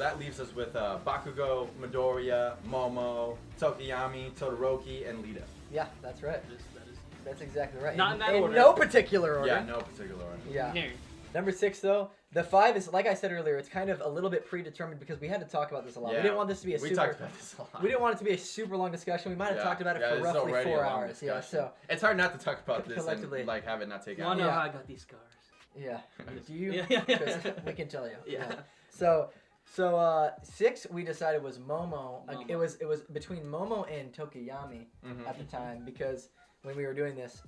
that leaves us with Bakugo, Midoriya, Momo, Tokiyami, Todoroki, and Lita. Yeah, that's right. That's exactly right. Not in that order. no particular order. Yeah, no particular order. Yeah. Here. Number 6, though, the 5 is, like I said earlier, it's kind of a little bit predetermined because we had to talk about this a lot. Yeah, We didn't want this to be we talked about this a lot. We didn't want it to be a super long discussion. We might have talked about it for this is roughly already a 4 long hours. discussion. Yeah, so it's hard not to talk about this collectively. and like have it not take You out. want to know Yeah. how I got these scars? yeah. Do you? Yeah. 'Cause we can tell you. Yeah. So 6 we decided was Momo. Momo. It was between Momo and Tokiyami Mhm. at the time because when we were doing this,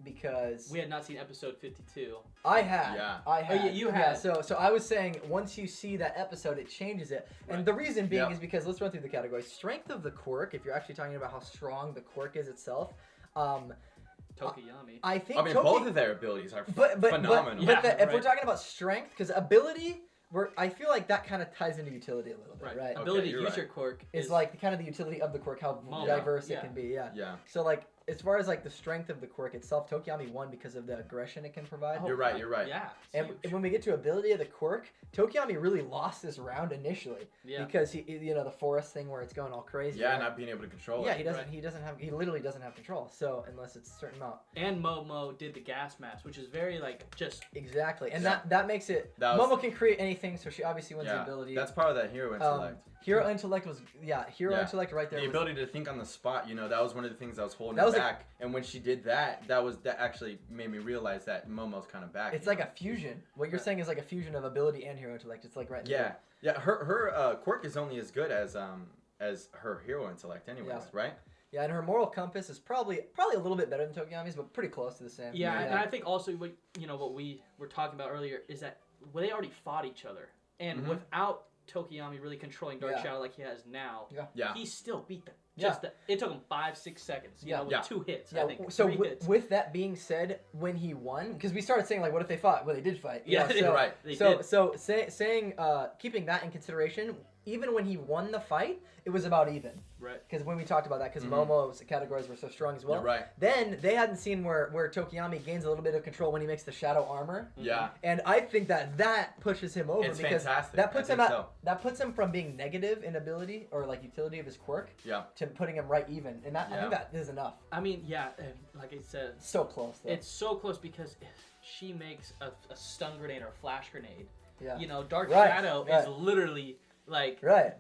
because We had not seen episode 52. I had. Yeah. I had. Oh, yeah, you Yeah, had. so I was saying once you see that episode, it changes it. And Right. the reason being Yep. is because let's run through the categories. Strength of the quirk, if you're actually talking about how strong the quirk is itself, Tokiyami. I think I mean, both of their abilities are but phenomenal. But Yeah, if we're right. talking about strength, because ability, I feel like that kind of ties into utility a little bit, right? Okay, Ability to you're use right. your quirk Is like kind of the utility of the quirk, how Momo. diverse Yeah. it can be. Yeah. Yeah, So like as far as like the strength of the quirk itself, Tokiyami won because of the aggression it can provide. you're right. You're right. Yeah. it's And huge. when we get to ability of the quirk, Tokiyami really lost this round initially Yeah. because the forest thing where it's going all crazy. Yeah, right? not being able to control Yeah, it. he literally doesn't have control. So unless it's a certain amount. And Momo did the gas mask, which is very like just Exactly. And Yeah. that makes it That was- Momo can create anything, so she obviously wins the Yeah, ability. that's part of that hero intellect. Hero intellect was hero intellect right there. The was- ability to think on the spot, that was one of the things that was holding That her was back. And when she did that actually made me realize that Momo's kind of back. It's like a fusion. What you're saying is like a fusion of ability and hero intellect. It's like right there. Yeah. Her quirk is only as good as her hero intellect, anyways, Yeah. right? Yeah, and her moral compass is probably a little bit better than Tokiyami's, but pretty close to the same. yeah. And I think also what we were talking about earlier is that they already fought each other, and Mhm. without Tokiyami really controlling Dark Yeah. Shadow like he has now, Yeah. he still beat them. Yeah. It took him 5-6 seconds. With Yeah. 2 hits. Yeah, I think so 3 hits. with that being said, when he won, because we started saying like, what if they fought? Well, they did fight. Yeah, so, you're right. They so did. so saying keeping that in consideration, even when he won the fight, it was about even. Right. Because when we talked about that, because Mhm. Momo's categories were so strong as well. You're right. Then they hadn't seen where Tokiyami gains a little bit of control when he makes the shadow armor, Yeah. and I think that pushes him over It's because fantastic. that puts I him think at so. that puts him from being negative in ability or like utility of his quirk Yeah. to putting him right even, and I Yeah. think that is enough. I mean, yeah, and like I said, So close though. it's so close because if she makes a stun grenade or a flash grenade, yeah. Dark Right, Shadow right. is literally like, Right.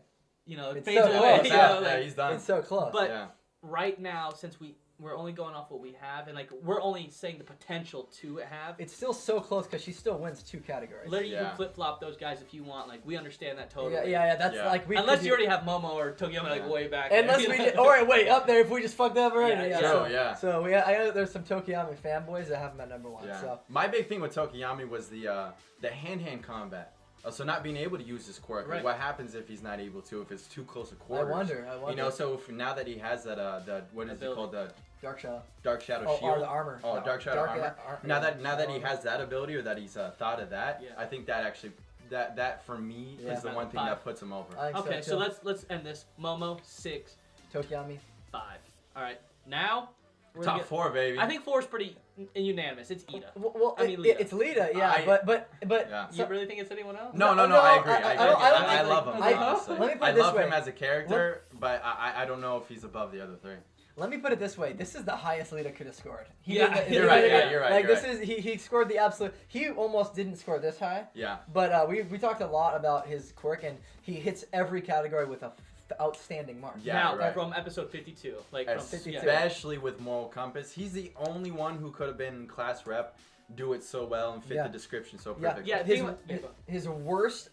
it It's fades so away. close. you Yeah, know, like- he's done. It's so close. But yeah. right now, since we're only going off what we have, and like we're only saying the potential to have. It's still so close because she still wins 2 categories. Literally, you Yeah. can flip flop those guys if you want. Like we understand that totally. Yeah. That's Yeah. like we. Unless could you do- already have Momo or Tokiyami like Yeah. way back. Unless there, we you did. know? Or wait, up there if we just fucked up already. Yeah, Yeah. True, So, yeah. so I know there's some Tokiyami fanboys that have him at number 1. Yeah. So My big thing with Tokiyami was the hand-hand combat. So not being able to use his quirk. Like, Right. what happens if he's not able to? If it's too close to quarters. I wonder. So now that he has that what is it Ability. called, the Dark Shadow. Dark Shadow Oh, shield. or the armor. Oh, No, Dark Shadow armor. Now that he armor. has that ability, or that he's thought of that, Yeah. I think that actually that for me Yeah. is the one thing Five. that puts him over. I think Okay, so, so too. let's end this. Momo 6, Tokiyami. 5. All right, now we're Top gonna get- 4, baby. I think 4 is pretty unanimous. It's Ida. Well, I mean, Lita. it's Lita, yeah, I- but Yeah. You really think it's anyone else? No, No, I agree. I don't I think- love him. I- honestly. let me put I it this love him way. as a character, but I don't know if he's above the other 3. let me put it this way: this is the highest Lita could have scored. Yeah, you're right, yeah, you're right, Like you're this is he scored the absolute. He almost didn't score this high, Yeah. but we talked a lot about his quirk, and he hits every category with a outstanding mark. Yeah, now right. from episode 52, like from 52. Especially with moral compass, he's the only one who could have been class rep, do it so well and fit Yeah. the description so Yeah, perfectly. Yeah, his, think about- his worst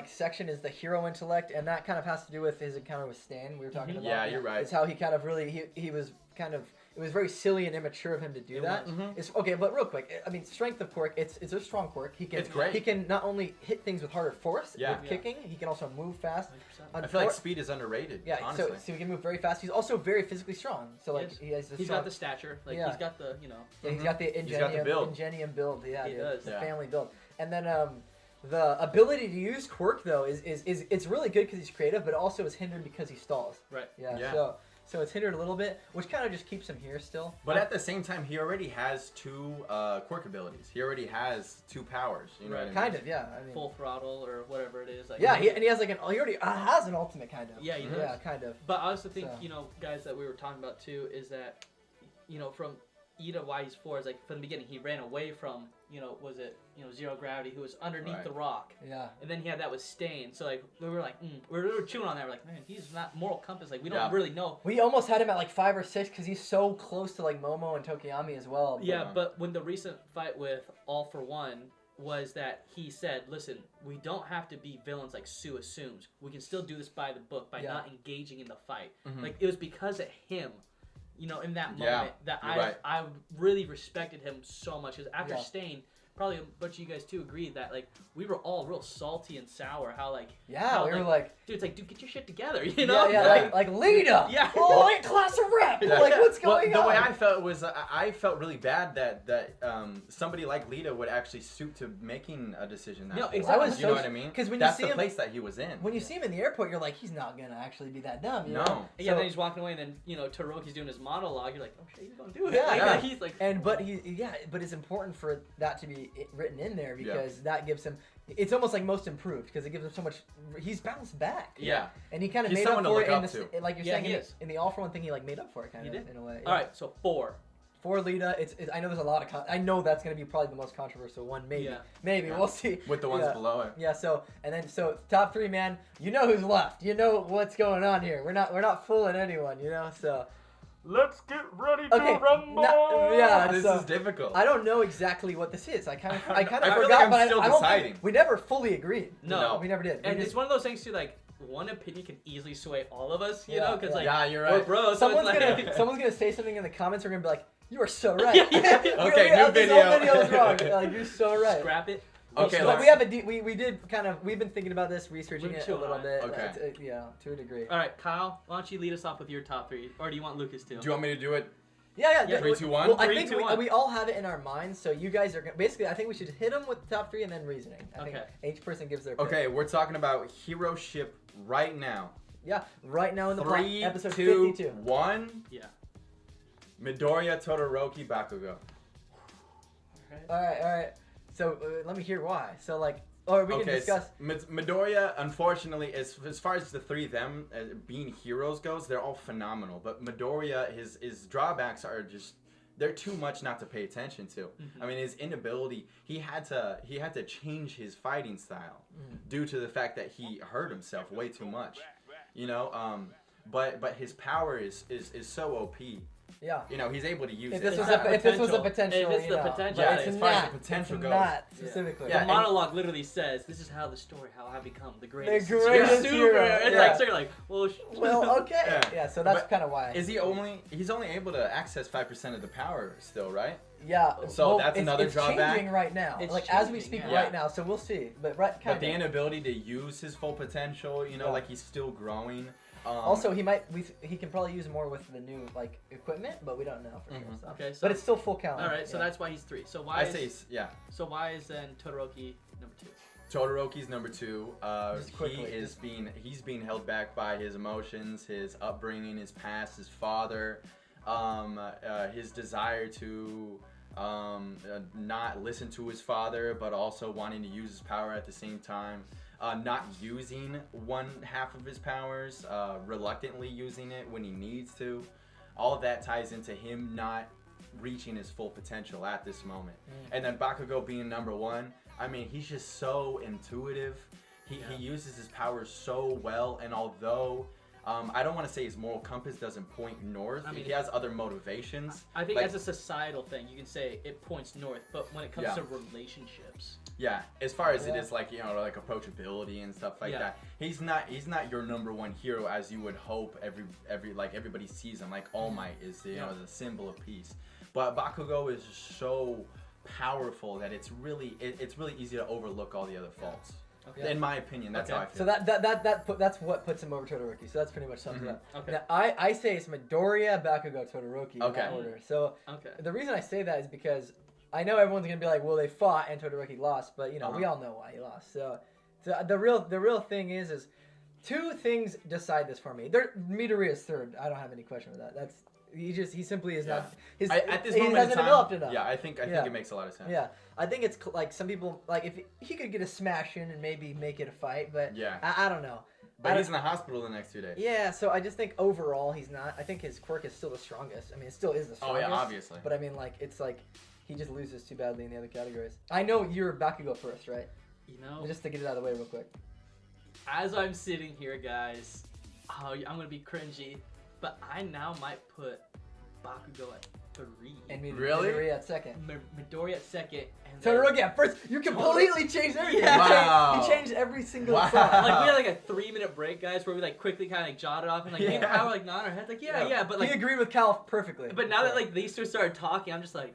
section is the hero intellect, and that kind of has to do with his encounter with Stan. We were talking about. Yeah, you're right. It's how he kind of really he was kind of. It was very silly and immature of him to do It that. was. Mhm. It's okay, but real quick, I mean, strength of quirk. It's a strong quirk. He can. It's great. He can not only hit things with harder force, Yeah. with kicking. He can also move fast. 100%. I feel like speed is underrated. Yeah, honestly. so he can move very fast. He's also very physically strong. So like Yes. he has. He's got the stature, like Yeah. he's got the, Yeah, he's got the He's got the Ingenium, build. Ingenium build. Yeah, He dude, does. the Yeah. family build. And then the ability to use quirk though is it's really good because he's creative, but also is hindered because he stalls. Right. Yeah. Yeah. so it's hindered a little bit, which kind of just keeps him here still. But at the same time, he already has 2 quirk abilities. He already has 2 powers. You know what I mean? Kind of, yeah. I mean, Full throttle or whatever it is. Like, yeah, and he has like he already has an ultimate kind of. Yeah, he does. Yeah, kind of. But I also think, So. Guys, that we were talking about too is that, from Ida why he's 4 is like from the beginning he ran away from, was it, Zero Gravity, who was underneath the rock. Yeah. And then he had that with Stain. So like we were like, we were chewing on that. We're like, man, he's not Moral Compass. Like we don't really know. We almost had him at like 5 or 6 because he's so close to like Momo and Tokiyami as well. Yeah, but when the recent fight with All For One was that he said, listen, we don't have to be villains like Sue assumes. We can still do this by the book by not engaging in the fight. Mm-hmm. Like it was because of him. In that Yeah, moment, that right. I really respected him so much. Because after Yeah. Stain, probably a bunch of you guys too agreed that like we were all real salty and sour. How like we were like, dude, it's like, dude, get your shit together. like Lita. Yeah. Oh, ain't class of rep. Yeah. Like what's going on? The way I felt was I felt really bad that somebody like Lita would actually stoop to making a decision. No, bold. exactly. I was You know what I mean? Because when that's you see the him, place that he was in. when you see him in the airport, you're like, he's not gonna actually be that dumb. You No. know? Yeah, So- then he's walking away, and then Todoroki's doing his monologue. You're like, oh shit, he's gonna do it. Yeah, Like, yeah. he's like, but it's important for that to be written in there because that gives him. It's almost like most improved because it gives him so much. He's bounced back. Yeah. And he kind of He's made up someone to for look it in up the, to. like you're Yeah, saying he in, is. in the All For One thing. He like made up for it kind He of did. in a way. all right, so 4. For Lita, it's I know there's a lot of I know that's gonna be probably the most controversial one. Maybe Yeah. we'll see. With the ones Yeah. below it. Yeah. So top 3, man. You know who's left. You know what's going on here. We're not fooling anyone. So. Let's get ready Okay, This so is difficult. I don't know exactly what this is. I kind of I feel like forgot, I'm but still I don't deciding. think we never fully agreed. No. we never did. And We it's did- one of those things too, like one opinion can easily sway all of us, you Yeah, know, because yeah. like Yeah, you're we're right. bros. someone's so it's gonna like, someone's gonna say something in the comments. We're gonna be like, "You are so right." Yeah, yeah. Okay, new this whole video. video is wrong. Like, you're so right. scrap it. Okay, but let's- we have we did kind of we've been thinking about this, researching We've it a chewed little on bit. it. Okay. Yeah, to a degree. All right, Kyle, why don't you lead us off with your top 3, or do you want Lucas to? Do you want me to do it? Yeah. Yeah, 3, 2, 1? Well, I 3, think 2, we, 1. we all have it in our minds, so you guys are basically. I think we should hit them with the top 3 and then reasoning. I think Okay. each person gives their pick. Okay, we're talking about hero ship right now. Yeah, right now in the plot, 3, episode 2, 52. 1. Yeah. Midoriya, Todoroki, Bakugo. All right. So let me hear why. So or we can discuss. Midoriya, unfortunately, as far as the 3 of them being heroes goes, they're all phenomenal. But Midoriya, his drawbacks are just they're too much not to pay attention to. Mm-hmm. I mean, his inability, he had to change his fighting style due to the fact that he hurt himself way too much. But his power is so OP. Yeah. He's able to use If it. this was a potential, If it's the but potential, it's as far as not. the potential It's goes. not specifically. Yeah, the and- monologue literally says, "This is how I become the greatest." The greatest super. hero. It's Yeah. like so you're like, well, Well, okay. Yeah. So that's But kind of why. Is he only? He's only able to access 5% of the power still, right? Yeah. So that's it's, another it's drawback? changing right now. It's as we changing, speak yeah. right now, so we'll see. But right, kind But the of. inability to use his full potential, Yeah. like he's still growing. Also, he can probably use more with the new equipment, but we don't know for sure. So. Okay, so But it's still full count. all right. So yeah. that's why he's 3. So why? I is, say, yeah. So why is then Todoroki number 2? Todoroki's number 2. Just quickly, He's being held back by his emotions, his upbringing, his past, his father, his desire to not listen to his father, but also wanting to use his power at the same time. Not using one half of his powers, reluctantly using it when he needs to. All of that ties into him not reaching his full potential at this moment. And then Bakugo being number 1, I mean, he's just so intuitive. He uses his powers so well, and although I don't want to say his moral compass doesn't point north, I mean, he has other motivations. I think Like- as a societal thing, you can say it points north, but when it comes Yeah. to relationships, Yeah, as far as it Yeah. is like approachability and stuff like Yeah. that. He's not your number 1 hero as you would hope everybody sees him. Like All Might is the symbol of peace. But Bakugo is so powerful that it's really easy to overlook all the other faults. Okay. In my opinion, that's Okay. how I feel. So that's what puts him over Todoroki. So that's pretty much sums it up. Okay. Now, I say it's Midoriya, Bakugo, Todoroki in Okay. that order. So Okay. the reason I say that is because I know everyone's gonna be like, well, they fought and Todoroki lost, but we Uh-huh. all know why he lost. So the real thing is Two things decide this for me. Midoriya's third. I don't have any question with that. That's he simply is not. At this he moment hasn't in time, developed enough. Yeah, I think it makes a lot of sense. Yeah, I think it's like some people like if he could get a smash in and maybe make it a fight, but Yeah. I don't know. But he's in the hospital the next 2 days. Yeah, so I just think overall he's not. I think his quirk is still the strongest. I mean, it still is the Oh strongest. yeah, obviously. But I mean, like it's like he just loses too badly in the other categories. I know you're Bakugo first, right? You know, Just to get it out of the way real quick. as I'm sitting here, guys, I'm gonna be cringy, but I now might put Bakugo at 3. And Really? Midoriya at second. Midori at second, and then, Todoroki at first. You completely changed everything. Yeah. Wow. He changed every single Wow. song. like we had like a 3-minute break, guys, where we like quickly kind of like jotted off and like me and Yeah. Kyle were like nodding our heads like yeah, but he like agreed with Cal perfectly. but now that like these two started talking, I'm just like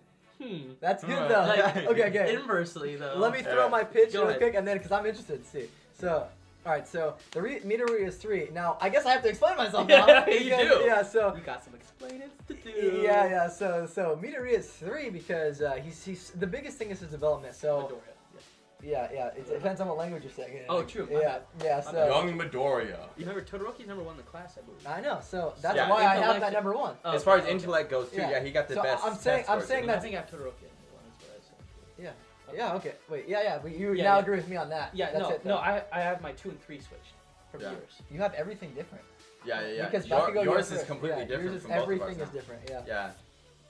That's good Uh, though. like, okay. inversely though. Let me throw Yeah. my pitch Go real ahead. quick, and then because I'm interested to see. So, all right. So the Midoriya is 3. Now I guess I have to explain myself now. Yeah, you because- do. Yeah. So. You got some explaining to do. Yeah. So Midoriya is 3 because he's the biggest thing is his development. So. Midoriya, Yeah. It depends on what language you're saying. Oh, true, my Yeah. bad. Yeah. My So. bad. Young Midoriya. You remember Todoroki's number 1 in the class, I believe. I know. So that's Yeah, why I have intellect- that number 1. Oh, As far as okay. intellect goes, too, Yeah. yeah, he got the So best. I'm saying- test I'm scores, saying didn't I that- think I have Todoroki at number 1. Is what I said. Yeah. Okay. Yeah. Okay. Wait. Yeah. But you Yeah, now yeah. agree with me on that. Yeah, That's no, it, then. no, I have my 2 and 3 switched from Yeah. yours. You have everything different. he? Yeah. Because Your- Bakugo, yours you're is first. completely Yeah, different yours is, from both of everything ours is now. different. Yeah. Yeah.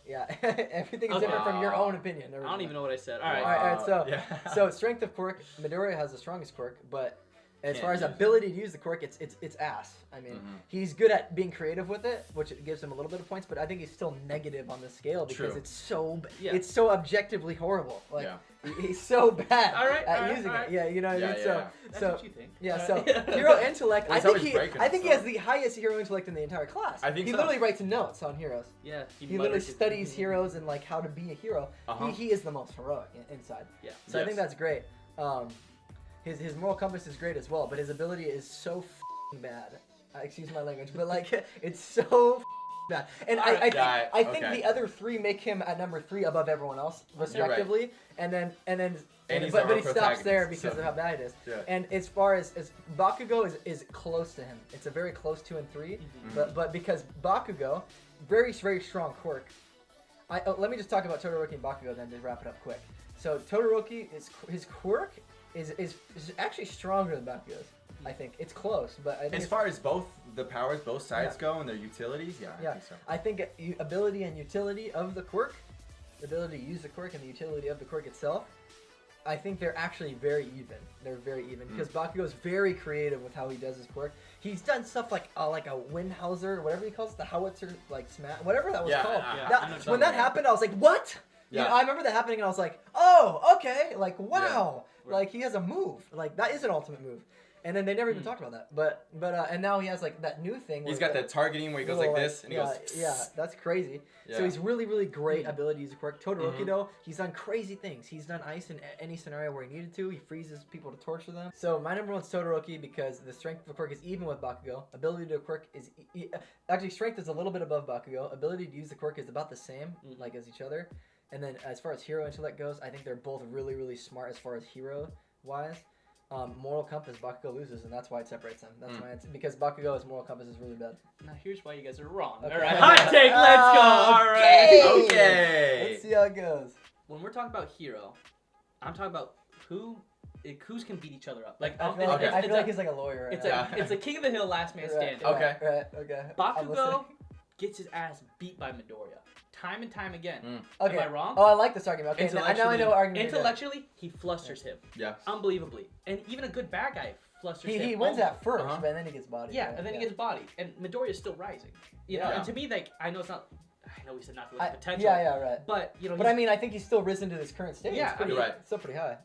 Yeah. Everything is Okay. different from your own opinion. I don't even know what I said. All right. All right, so- yeah. So strength of quirk, Midoriya has the strongest quirk, but as Can't far as use it. ability to use the quirk, it's ass. I mean, Mhm. he's good at being creative with it, which gives him a little bit of points, but I think he's still negative on the scale because True. it's so Yeah. it's so objectively horrible. Like Yeah. he's so bad All right, at all right, using all right. it. Yeah, you know what I Yeah, mean? yeah, That's So what you think. yeah, All so right. hero intellect. Well, I he's think always he breaking I think he stuff. has the highest hero intellect in the entire class. I think he so. literally writes notes on heroes. Yeah. He literally mutters it. studies heroes and like how to be a hero. Uh-huh. He is the most heroic inside. Yeah. So I think Yes. that's great. His moral compass is great as well, but his ability is so bad. Excuse my language, but like it's so bad. And Alright. I think Okay. the other 3 make him at number 3 above everyone else, respectively. And then he's but our he stops there protagonist, because so- of how bad it is. Yeah. And as far as Bakugo is close to him. It's a very close 2 and 3. Mhm. But because Bakugo, very strong quirk. Let me just talk about Todoroki and Bakugo then to wrap it up quick. So Todoroki his quirk is actually stronger than Bakugo's. I think it's close, but I think As it's- far as both the powers, both sides Yeah. go and their utilities, yeah, yeah, I think so. I think ability and utility of the quirk, the ability to use the quirk and the utility of the quirk itself, I think they're actually very even. They're very even because Bakugo is very creative with how he does his quirk. He's done stuff like a Windhauser or whatever he calls it, the howitzer like smash, whatever that was Yeah, called. yeah, That- I know when something that like that. happened, I was like, what? You Yeah. know, I remember that happening and I was like, oh, okay, like wow, Right. like he has a move, like that is an ultimate move. And then they never even Hmm. talked about that. But and now he has like that new thing. He's where got that targeting where he goes like little, this and he yeah, goes. yeah, that's crazy. So Yeah. he's really great ability to use a quirk. Todoroki Mhm. though, he's done crazy things. He's done ice in any scenario where he needed to. He freezes people to torture them. So my number 1's Todoroki because the strength of the quirk is even with Bakugo. Ability to quirk is actually strength is a little bit above Bakugo. Ability to use the quirk is about the same, Mhm. like as each other. And then as far as hero intellect goes, I think they're both really smart as far as hero wise. Moral compass, Bakugo loses, and that's why it separates them. That's my answer because Bakugo's moral compass is really bad. Now here's why you guys are wrong. Okay. All right. Hot take. Let's go. All Okay. right. Okay. Let's see how it goes. When we're talking about hero, I'm talking about who's can beat each other up. Like I it's, feel, like, okay. I it's feel a, like he's like a lawyer right it's now. a it's a king of the hill, last man standing. Okay. Okay. I'm Bakugo listening. gets his ass beat by Midoriya time and time again. Okay. Am I wrong? Oh, I like this argument. Okay, now I know what argument. you're doing. Intellectually, he flusters him Yeah. unbelievably, and even a good bad guy flusters him. He wins at first, Uh-huh. but then he gets bodied. Yeah, and then he gets bodied, and Midoriya is still rising. You know, Yeah. and to me, like I know it's not. I know we said not to look at potential. Yeah, right. But you know, But I mean, I think he's still risen to this current stage. Yeah, it's pretty, You're right. it's still pretty high.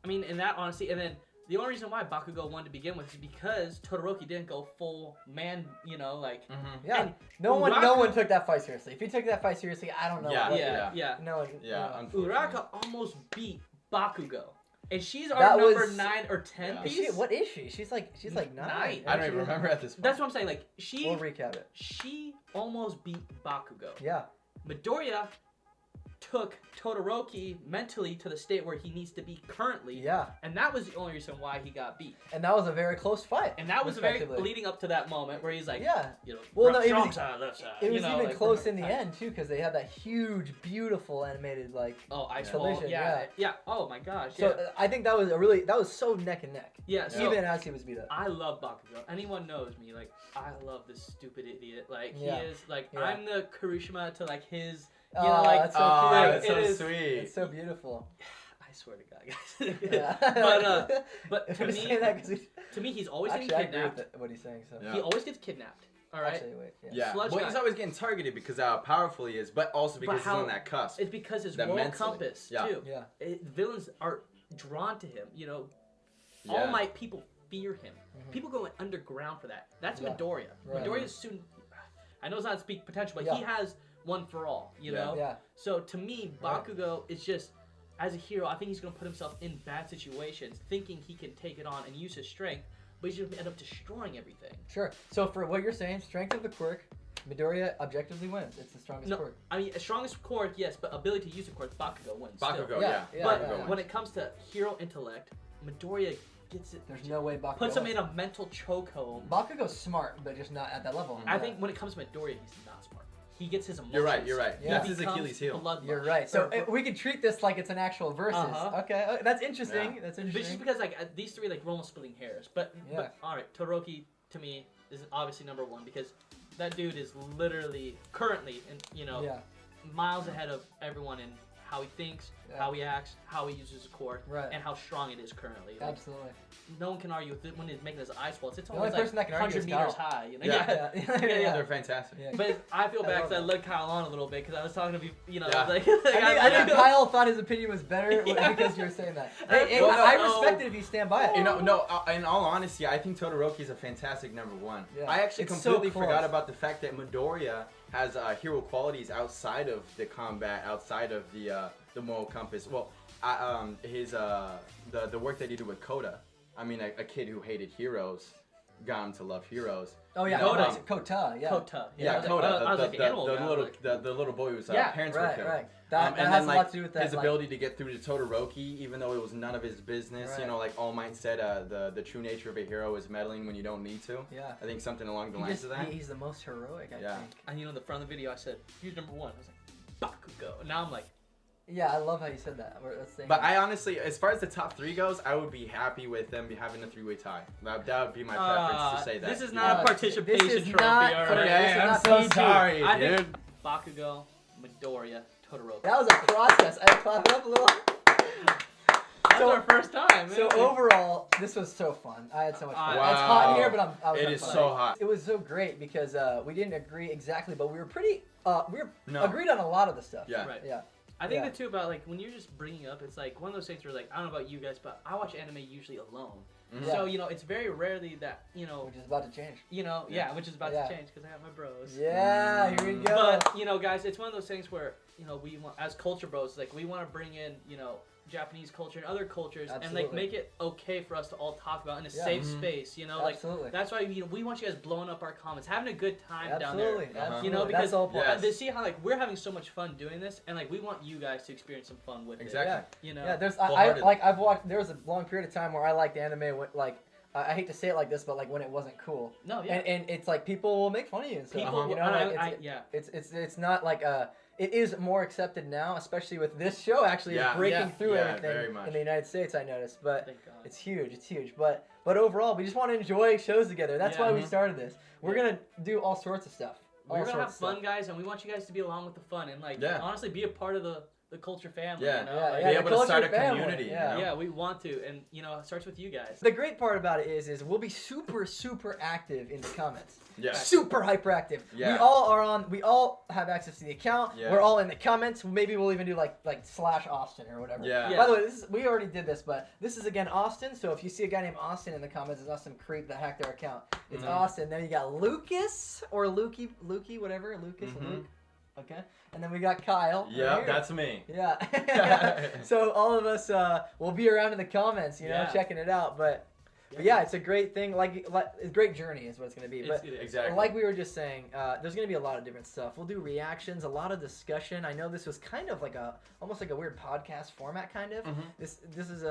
I mean, in that honesty, and then the only reason why Bakugo won to begin with is because Todoroki didn't go full man. You know, like Mm-hmm. Yeah, and no Uraka- one took that fight seriously. If he took that fight seriously, I don't know. Yeah, what- yeah. No one. Yeah, no. unfortunately. Uraka almost beat Bakugo, and she's our That number was- 9 or 10 Yeah. Is piece. she, what is she? She's like 9. Nine. I don't even remember at this point. That's what I'm saying. Like We'll recap it. she almost beat Bakugo. Yeah. Midoriya took Todoroki mentally to the state where he needs to be currently. Yeah. And that was the only reason why he got beat. And that was a very close fight. And that was very respectively. leading up to that moment where he's like, Yeah. you know, Well, no, it strong was- side, left side. It you was know, even like, close in the perfect end too, because they had that huge, beautiful animated like. Oh, ice collision, ball. Yeah. Oh my gosh. So Yeah. I think that was so neck and neck. Yeah. So Even as he was beat up. I love Bakugo. Anyone knows me. Like, I love this stupid idiot. Like, Yeah. he is, like, Yeah. I'm the Karishima to, like, his, you Oh, know, like, that's so Oh, cute. that's it so is- sweet. It's so beautiful. I swear to God, guys. Yeah. But if to we're me, saying that 'cause to me, he's always actually, I getting agree with kidnapped. what he's saying. So. Yeah. He always gets kidnapped. All right. Actually, wait. Yeah, Sludge well, guy. he's always getting targeted because of how powerful he is, but also because he's how- on that cusp. It's because his That moral mentally. compass, Yeah. too. Yeah. Villains are drawn to him. You know, Yeah. All Might people fear him. Mhm. People go underground for that. That's Yeah. Midoriya. Right. Midoriya is soon. I know it's not peak potential, but Yeah. he has one for all. You Yeah. know. Yeah. So to me, Right. Bakugo is just, as a hero, I think he's going to put himself in bad situations, thinking he can take it on and use his strength, but he's going to end up destroying everything. Sure. So for what you're saying, strength of the quirk, Midoriya objectively wins. It's the strongest No, quirk. I mean, strongest quirk, yes, but ability to use the quirk, Bakugo wins. still. Bakugo, Yeah, yeah. yeah, But Bakugo when it comes to hero intellect, Midoriya gets it, There's no way Bakugo puts him wins. in a mental chokehold. Bakugo's smart, but just not at that level. I think when it comes to Midoriya, he's not smart. He gets his emotions. You're right. You're right. Yeah. That's his becomes Achilles heel. bloodlust. You're right. So Or- we could treat this like it's an actual versus. Uh-huh. Okay, that's interesting. Yeah. That's But just interesting. because like these three, like we're almost splitting hairs. But Yeah. all right, Todoroki to me is obviously number one because that dude is literally currently and Yeah. miles ahead of everyone in how he thinks, Yeah. how he acts, how he uses his quirk, Right. and how strong it is currently. Like, Absolutely. no one can argue with it when he's making his ice balls. It's The always only like person that can argue 100 is meters Kyle. high. You know? Yeah. Yeah. They're fantastic. Yeah. But I feel I bad love because I that. led Kyle on a little bit because I was talking to you know, Yeah. like, I think Kyle thought his opinion was better Yeah. because you were saying that. I Hey, feel I so- respect it if you stand by it. You know, no. In all honesty, I think Todoroki is a fantastic number one. Yeah. I actually It's so completely close. forgot about the fact that Midoriya has hero qualities outside of the combat, outside of the moral compass. Well, the work that he did with Koda. I mean, a kid who hated heroes got him to love heroes. Oh yeah, Kota. Kota. Yeah. Kota. Yeah, I was Koda, like, I was like the animal guy, little like- the little boy whose Yeah, parents were Right, killed. right. That and has then, a like, lot to do with that. his like- ability to get through to Todoroki, even though it was none of his business. Right. You know, like All Might said, the true nature of a hero is meddling when you don't need to. Yeah. I think something along the He lines just, of that. he's the most heroic, I Yeah. think. And you know, in the front of the video, I said, "Here's number one." I was like, "Bakugo." And now I'm like, Yeah, I love how you said that. That's saying But I honestly, as far as the top three goes, I would be happy with them having a three-way tie. That would be my preference to say that. This is you not know? a participation This is trophy, not all for- right? this is I'm not so PG. sorry, I think dude. Bakugo, Midoriya, Todoroki. that was a process. I clapped up a little. That's So- our first time. So man. overall, this was so fun. I had so much fun. Wow. It's hot in here, but I was It having is fun. so hot. It was so great because we didn't agree exactly, but we were pretty. No. Agreed on a lot of the stuff. Yeah. Right. Yeah. I think Yeah. the two about like when you're just bringing up, it's like one of those things where like I don't know about you guys, but I watch anime usually alone. Mhm. Yeah. So you know it's very rarely that you know Which is about to change. yeah, which is about Yeah. to change because I have my bros. Yeah, here we go. But you know, guys, it's one of those things where you know we want, as culture bros, like we want to bring in you know Japanese culture and other cultures and like Absolutely. make it okay for us to all talk about in a Yeah. safe Mhm. space. You know, like Absolutely. that's why we want you guys blowing up our comments, having a good time down Absolutely. there. Absolutely. You know, That's because the whole point. Yes. they see how like we're having so much fun doing this, and like we want you guys to experience some fun with Exactly. Yeah. it. You know, Yeah, there's Wholeheartedly. I've watched. There was a long period of time where I liked anime. Like I hate to say it like this, but like when it wasn't cool, no, yeah, and it's like people will make fun of you and stuff. people, You know, and like, yeah. it's not like it is more accepted now, especially with this show actually Yeah. breaking Yeah. through Yeah, very everything much. in the United States. I noticed, but Thank God. it's huge. But overall, we just want to enjoy shows together. That's Yeah. why we Mhm. started this. We're Yeah. gonna do all sorts of stuff. All We're gonna have sorts of fun, stuff. guys, and we want you guys to be along with the fun and like Yeah. honestly be a part of the culture family. Yeah. You know? Yeah, Like, yeah, Be the able to start a culture family, community. yeah. You know? yeah, we want to, and you know, it starts with you guys. The great part about it is we'll be super active in the comments. Yeah. Super hyperactive. Yeah. We all are on. We all have access to the account. Yeah. We're all in the comments. Maybe we'll even do like /Austin or whatever. Yeah. Yeah. By the way, we already did this, but this is again Austin. So if you see a guy named Austin in the comments, it's not some creep that hacked their account. It's Mhm. Austin. Then you got Lucas or Lukey, whatever. Lucas or Mhm. Luke. Okay. And then we got Kyle. right Yeah, here. that's me. Yeah. So all of us will be around in the comments, you know, Yeah. checking it out. But But yeah, it's a great thing. Like a great journey is what it's gonna be. But Exactly. like we were just saying, there's gonna be a lot of different stuff. We'll do reactions, a lot of discussion. I know this was kind of like almost like a weird podcast format, kind of. This is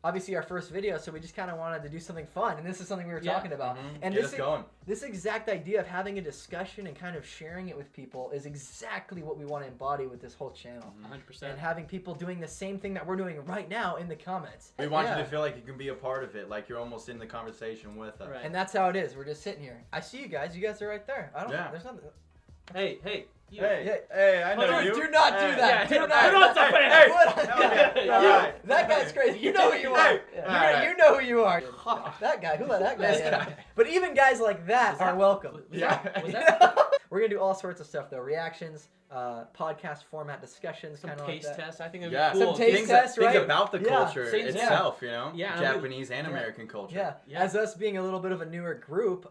obviously our first video, so we just kind of wanted to do something fun, and this is something we were talking about. And Get us going. This exact idea of having a discussion and kind of sharing it with people is exactly what we want to embody with this whole channel. 100%. And having people doing the same thing that we're doing right now in the comments. We want you to feel like you can be a part of it, like you're almost in the conversation with us. Right. And that's how it is. We're just sitting here. I see you guys. You guys are right there. There's nothing. Hey. You. Hey, I know you. Do not do that. Do not. Put on something. That guy's crazy. You know who you are. You know who you are. That guy. Who let that guy in? But even guys like that are welcome. Was that We're going to do all sorts of stuff, though. Reactions, podcast format discussions, some kind of like taste that. tests? I think it'd be cool. Some taste tests, right? Think about the culture itself, you know? Yeah, Japanese and American culture. Yeah. As us being a little bit of a newer group,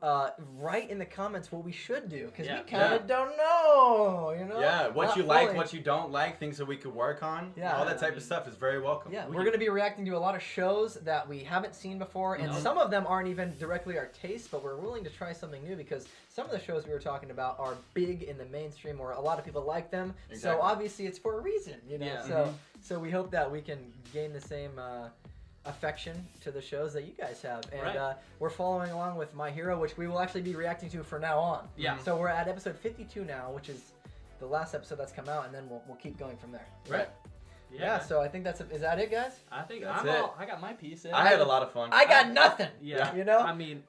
write in the comments what we should do, because we kind of don't know, you know? Yeah, what Not you like, fully. what you don't like, things that we could work on. Yeah. All that type of stuff is very welcome. Yeah, we're going to be reacting to a lot of shows that we haven't seen before, and some of them aren't even directly our taste, but we're willing to try something new because some of the shows we were talking about are big in the mainstream, or a lot of people like them. Exactly. So obviously it's for a reason, you know. Yeah. So we hope that we can gain the same affection to the shows that you guys have, and we're following along with My Hero, which we will actually be reacting to from now on. Yeah. So we're at episode 52 now, which is the last episode that's come out, and then we'll keep going from there. Right. Yeah, so I think is that it, guys? I think That's I got my piece in. I had a lot of fun. I got nothing. Yeah. You know? I mean,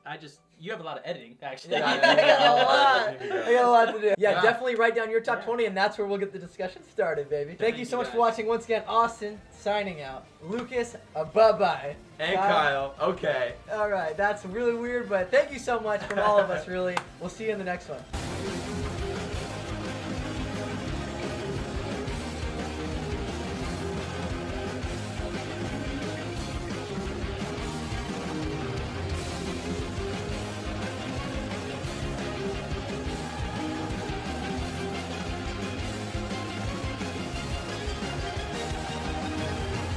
you have a lot of editing, actually. I got a lot to do. Yeah, Yeah. definitely write down your top 20, and that's where we'll get the discussion started, baby. Thank you so much for watching. Once again, Austin signing out. Lucas, bye-bye. And Kyle, okay. All right, that's really weird, but thank you so much from all of us, really. We'll see you in the next one.